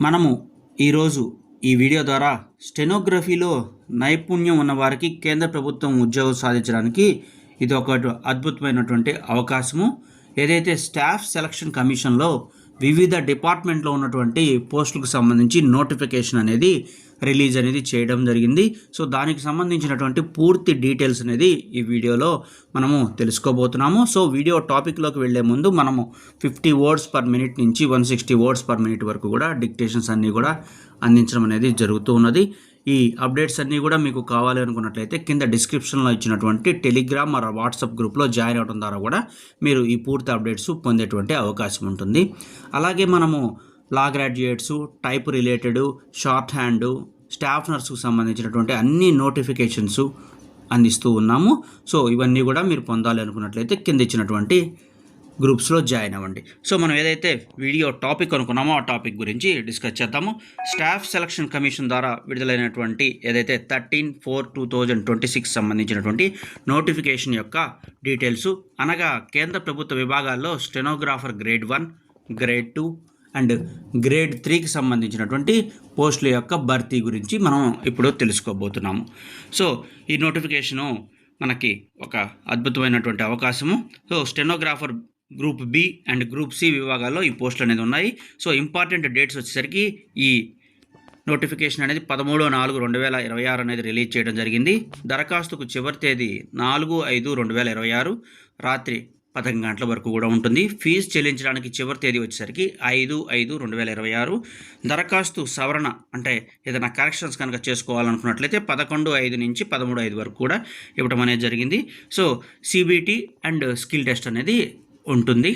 మనము ఈరోజు ఈ వీడియో ద్వారా స్టెనోగ్రఫీలో నైపుణ్యం ఉన్నవారికి కేంద్ర ప్రభుత్వం ఉద్యోగం సాధించడానికి ఇది ఒక అద్భుతమైనటువంటి అవకాశము. ఏదైతే స్టాఫ్ సెలక్షన్ కమిషన్లో వివిధ డిపార్ట్మెంట్లో ఉన్నటువంటి పోస్టులకు సంబంధించి నోటిఫికేషన్ అనేది రిలీజ్ అనేది చేయడం జరిగింది. సో దానికి సంబంధించినటువంటి పూర్తి డీటెయిల్స్ అనేది ఈ వీడియోలో మనము తెలుసుకోబోతున్నాము. సో వీడియో టాపిక్లోకి వెళ్లే ముందు మనము 50 వర్డ్స్ పర్ మినిట్ నుంచి 160 వర్డ్స్ పర్ మినిట్ వరకు కూడా డిక్టేషన్స్ అన్నీ కూడా అందించడం అనేది జరుగుతూ ఉన్నది. ఈ అప్డేట్స్ అన్నీ కూడా మీకు కావాలి అనుకున్నట్లయితే కింద డిస్క్రిప్షన్లో ఇచ్చినటువంటి టెలిగ్రామ్ మరియు వాట్సాప్ గ్రూప్లో జాయిన్ అవడం ద్వారా కూడా మీరు ఈ పూర్తి అప్డేట్స్ పొందేటువంటి అవకాశం ఉంటుంది. అలాగే మనము law graduates, type related, short hand, staff నర్సుకు సంబంధించినటువంటి అన్ని నోటిఫికేషన్స్ అందిస్తూ ఉన్నాము. సో ఇవన్నీ కూడా మీరు పొందాలి అనుకున్నట్లయితే కింద ఇచ్చినటువంటి గ్రూప్స్లో జాయిన్ అవ్వండి. సో మనం ఏదైతే వీడియో టాపిక్ అనుకున్నామో ఆ టాపిక్ గురించి డిస్కస్ చేద్దాము. స్టాఫ్ సెలక్షన్ కమిషన్ ద్వారా విడుదలైనటువంటి ఏదైతే 13/4/2026 సంబంధించినటువంటి నోటిఫికేషన్ యొక్క డీటెయిల్స్, అనగా కేంద్ర ప్రభుత్వ విభాగాల్లో stenographer grade 1, grade 2 and grade 3కి సంబంధించినటువంటి పోస్టుల యొక్క భర్తీ గురించి మనం ఇప్పుడు తెలుసుకోబోతున్నాము. సో ఈ నోటిఫికేషను మనకి ఒక అద్భుతమైనటువంటి అవకాశము. So stenographer group B and group C విభాగాల్లో ఈ పోస్టులు అనేది ఉన్నాయి. సో ఇంపార్టెంట్ డేట్స్ వచ్చేసరికి ఈ నోటిఫికేషన్ అనేది 13/4/2026 అనేది రిలీజ్ చేయడం జరిగింది. దరఖాస్తుకు చివరి తేదీ 4/5/2026 రాత్రి 10 గంటల వరకు కూడా ఉంటుంది. ఫీజు చెల్లించడానికి చివరి తేదీ వచ్చేసరికి 5/5/2026. దరఖాస్తు సవరణ అంటే ఏదైనా కరెక్షన్స్ కనుక చేసుకోవాలనుకున్నట్లయితే 11/5 నుంచి 13/5 వరకు కూడా ఇవ్వడం అనేది జరిగింది. So CBT and skill test అనేది ఉంటుంది.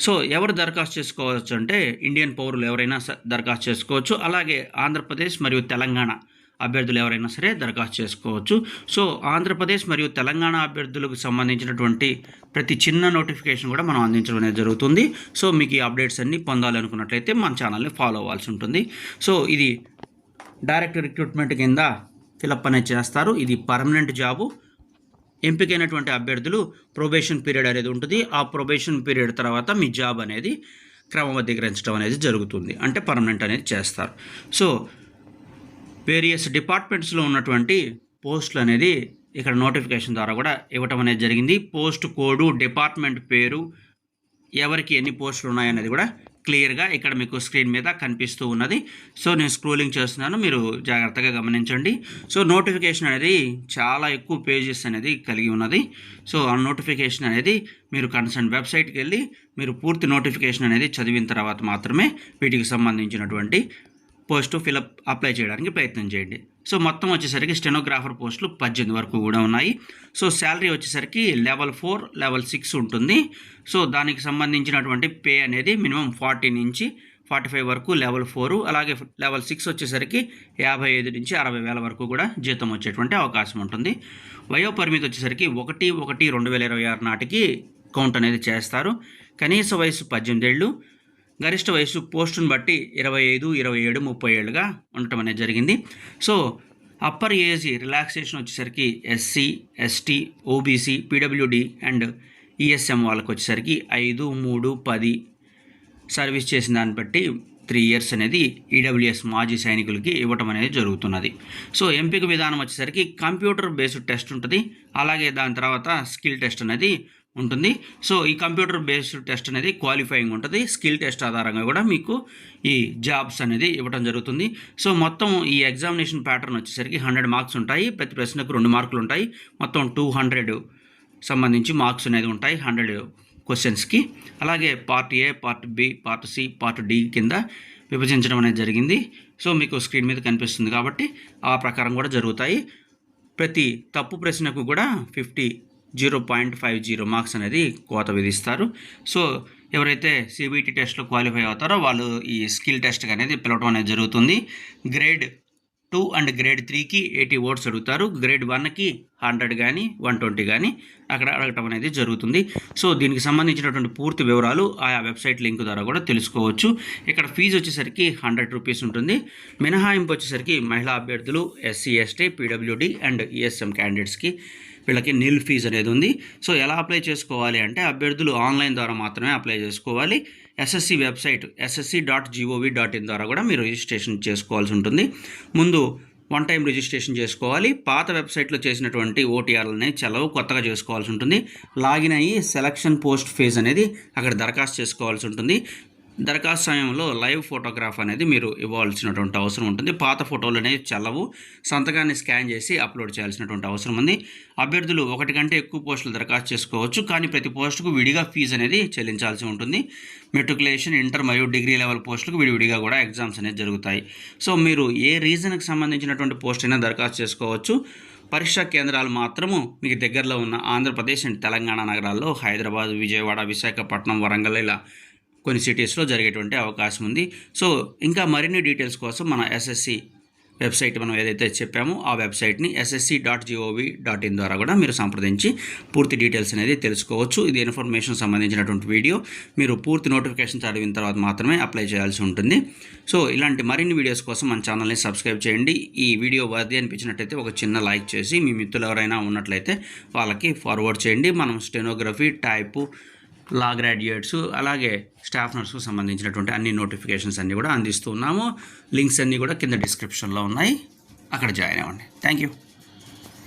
సో ఎవరు దరఖాస్తు చేసుకోవచ్చు అంటే ఇండియన్ పౌరులు ఎవరైనా దరఖాస్తు చేసుకోవచ్చు. అలాగే ఆంధ్రప్రదేశ్ మరియు తెలంగాణ అభ్యర్థులు ఎవరైనా సరే దరఖాస్తు చేసుకోవచ్చు. సో ఆంధ్రప్రదేశ్ మరియు తెలంగాణ అభ్యర్థులకు సంబంధించినటువంటి ప్రతి చిన్న నోటిఫికేషన్ కూడా మనం అందించడం అనేది జరుగుతుంది. సో మీకు ఈ అప్డేట్స్ అన్నీ పొందాలనుకున్నట్లయితే మన ఛానల్ని ఫాలో అవ్వాల్సి ఉంటుంది. సో ఇది డైరెక్ట్ రిక్రూట్మెంట్ కింద ఫిలప్ అనేది చేస్తారు. ఇది పర్మనెంట్ జాబు. ఎంపికైనటువంటి అభ్యర్థులు ప్రొబేషన్ పీరియడ్ అనేది ఉంటుంది. ఆ ప్రొబేషన్ పీరియడ్ తర్వాత మీ జాబ్ అనేది క్రమబద్ధీకరించడం అనేది జరుగుతుంది, అంటే పర్మనెంట్ అనేది చేస్తారు. సో వేరియస్ డిపార్ట్మెంట్స్లో ఉన్నటువంటి పోస్టులు అనేది ఇక్కడ నోటిఫికేషన్ ద్వారా కూడా ఇవ్వటం అనేది జరిగింది. పోస్ట్ కోడు, డిపార్ట్మెంట్ పేరు, ఎవరికి ఎన్ని పోస్టులు ఉన్నాయనేది కూడా క్లియర్గా ఇక్కడ మీకు స్క్రీన్ మీద కనిపిస్తూ ఉన్నది. సో నేను స్క్రోలింగ్ చేస్తున్నాను, మీరు జాగ్రత్తగా గమనించండి. సో నోటిఫికేషన్ అనేది చాలా ఎక్కువ పేజెస్ అనేది కలిగి ఉన్నది. సో ఆ నోటిఫికేషన్ అనేది మీరు కన్సర్న్ వెబ్సైట్కి వెళ్ళి మీరు పూర్తి నోటిఫికేషన్ అనేది చదివిన తర్వాత మాత్రమే వీటికి సంబంధించినటువంటి పోస్టు అప్లై చేయడానికి ప్రయత్నం చేయండి. సో మొత్తం వచ్చేసరికి స్టెనోగ్రాఫర్ పోస్టులు 18 వరకు కూడా ఉన్నాయి. సో శాలరీ వచ్చేసరికి లెవెల్ 4, లెవెల్ 6 ఉంటుంది. సో దానికి సంబంధించినటువంటి పే అనేది మినిమం 40 నుంచి 45 వరకు లెవెల్ 4, అలాగే లెవెల్ 6 వచ్చేసరికి 55 నుంచి 60 వేల వరకు కూడా జీతం వచ్చేటువంటి అవకాశం ఉంటుంది. వయో పరిమితి వచ్చేసరికి 1/1/2026 నాటికి కౌంట్ అనేది చేస్తారు. కనీస వయసు 18 ఏళ్ళు, గరిష్ట వయసు పోస్టును బట్టి 25, 27, 30 ఏళ్ళుగా ఉండటం అనేది జరిగింది. సో అప్పర్ ఏజ్ రిలాక్సేషన్ వచ్చేసరికి SC, ST, OBC, PWD and ESM వాళ్ళకి వచ్చేసరికి 5, 3, 10 సర్వీస్ చేసిన దాన్ని బట్టి 3 ఇయర్స్ అనేది EWS మాజీ సైనికులకి ఇవ్వటం అనేది జరుగుతున్నది. సో ఎంపిక విధానం వచ్చేసరికి కంప్యూటర్ బేస్డ్ టెస్ట్ ఉంటుంది. అలాగే దాని తర్వాత స్కిల్ టెస్ట్ అనేది ఉంటుంది. సో ఈ కంప్యూటర్ బేస్డ్ టెస్ట్ అనేది క్వాలిఫైయింగ్ ఉంటుంది. స్కిల్ టెస్ట్ ఆధారంగా కూడా మీకు ఈ జాబ్స్ అనేది ఇవ్వడం జరుగుతుంది. సో మొత్తం ఈ ఎగ్జామినేషన్ ప్యాటర్న్ వచ్చేసరికి 100 మార్క్స్ ఉంటాయి. ప్రతి ప్రశ్నకు 2 మార్కులు ఉంటాయి. మొత్తం 200 సంబంధించి మార్క్స్ అనేది ఉంటాయి 100 క్వశ్చన్స్కి. అలాగే part A, part B, part C, part D కింద విభజించడం అనేది జరిగింది. సో మీకు స్క్రీన్ మీద కనిపిస్తుంది కాబట్టి ఆ ప్రకారం కూడా జరుగుతాయి. ప్రతి తప్పు ప్రశ్నకు కూడా 0.50 మార్క్స్ అనేది కోత విధిస్తారు. సో ఎవరైతే సిబిటి టెస్ట్లో క్వాలిఫై అవుతారో వాళ్ళు ఈ స్కిల్ టెస్ట్ అనేది పిలవడం అనేది జరుగుతుంది. గ్రేడ్ 2 అండ్ గ్రేడ్ 3కి 80 వర్డ్స్ అడుగుతారు. గ్రేడ్ 1కి 100 కానీ 120 కానీ అక్కడ అడగటం అనేది జరుగుతుంది. సో దీనికి సంబంధించినటువంటి పూర్తి వివరాలు ఆయా వెబ్సైట్ లింక్ ద్వారా కూడా తెలుసుకోవచ్చు. ఇక్కడ ఫీజు వచ్చేసరికి 100 రూపీస్ ఉంటుంది. మినహాయింపు వచ్చేసరికి మహిళా అభ్యర్థులు, SC, ST, PWD and ESM క్యాండిడేట్స్కి వీళ్ళకి నిల్ ఫీజు అనేది ఉంది. సో ఎలా అప్లై చేసుకోవాలి అంటే అభ్యర్థులు ఆన్లైన్ ద్వారా మాత్రమే అప్లై చేసుకోవాలి. ఎస్ఎస్సి వెబ్సైట్ ssc.gov.in ద్వారా కూడా మీరు రిజిస్ట్రేషన్ చేసుకోవాల్సి ఉంటుంది. ముందు వన్ టైం రిజిస్ట్రేషన్ చేసుకోవాలి. పాత వెబ్సైట్లో చేసినటువంటి ఓటీఆర్లని చెలవు కొత్తగా చేసుకోవాల్సి ఉంటుంది. లాగిన్ అయ్యి సెలక్షన్ పోస్ట్ ఫేజ్ అనేది అక్కడ దరఖాస్తు చేసుకోవాల్సి ఉంటుంది. దరఖాస్తు సమయంలో లైవ్ ఫోటోగ్రాఫ్ అనేది మీరు ఇవ్వాల్సినటువంటి అవసరం ఉంటుంది. పాత ఫోటోలు అనేవి చెల్లవు. సంతకాన్ని స్కాన్ చేసి అప్లోడ్ చేయాల్సినటువంటి అవసరం ఉంది. అభ్యర్థులు ఒకటి కంటే ఎక్కువ పోస్టులు దరఖాస్తు చేసుకోవచ్చు, కానీ ప్రతి పోస్టుకు విడిగా ఫీజు అనేది చెల్లించాల్సి ఉంటుంది. మెట్రికులేషన్, ఇంటర్ మరియు డిగ్రీ లెవెల్ పోస్టులకు విడివిడిగా కూడా ఎగ్జామ్స్ అనేది జరుగుతాయి. సో మీరు ఏ రీజన్కి సంబంధించినటువంటి పోస్ట్ అయినా దరఖాస్తు చేసుకోవచ్చు. పరీక్షా కేంద్రాలు మాత్రము మీకు దగ్గరలో ఉన్న ఆంధ్రప్రదేశ్ అండ్ తెలంగాణ నగరాల్లో హైదరాబాద్, విజయవాడ, విశాఖపట్నం, వరంగల్ ఇలా కొన్ని సిటీస్లో జరిగేటువంటి అవకాశం ఉంది. సో ఇంకా మరిన్ని డీటెయిల్స్ కోసం మన ఎస్ఎస్సి వెబ్సైట్ మనం ఏదైతే చెప్పామో ఆ వెబ్సైట్ని ssc.gov.in ద్వారా కూడా మీరు సంప్రదించి పూర్తి డీటెయిల్స్ అనేది తెలుసుకోవచ్చు. ఇది ఇన్ఫర్మేషన్ సంబంధించినటువంటి వీడియో. మీరు పూర్తి నోటిఫికేషన్ చదివిన తర్వాత మాత్రమే అప్లై చేయాల్సి ఉంటుంది. సో ఇలాంటి మరిన్ని వీడియోస్ కోసం మన ఛానల్ని సబ్స్క్రైబ్ చేయండి. ఈ వీడియో వర్ది అనిపించినట్టయితే ఒక చిన్న లైక్ చేసి మీ మిత్రులు ఎవరైనా ఉన్నట్లయితే వాళ్ళకి ఫార్వర్డ్ చేయండి. మనం స్టెనోగ్రఫీ, టైపు, లా గ్రాడ్యుయేట్స్ అలాగే స్టాఫ్ నర్స్కు సంబంధించినటువంటి అన్ని నోటిఫికేషన్స్ అన్నీ కూడా అందిస్తున్నాము. లింక్స్ అన్నీ కూడా కింద డిస్క్రిప్షన్లో ఉన్నాయి, అక్కడ జాయిన్ అవ్వండి. Thank you.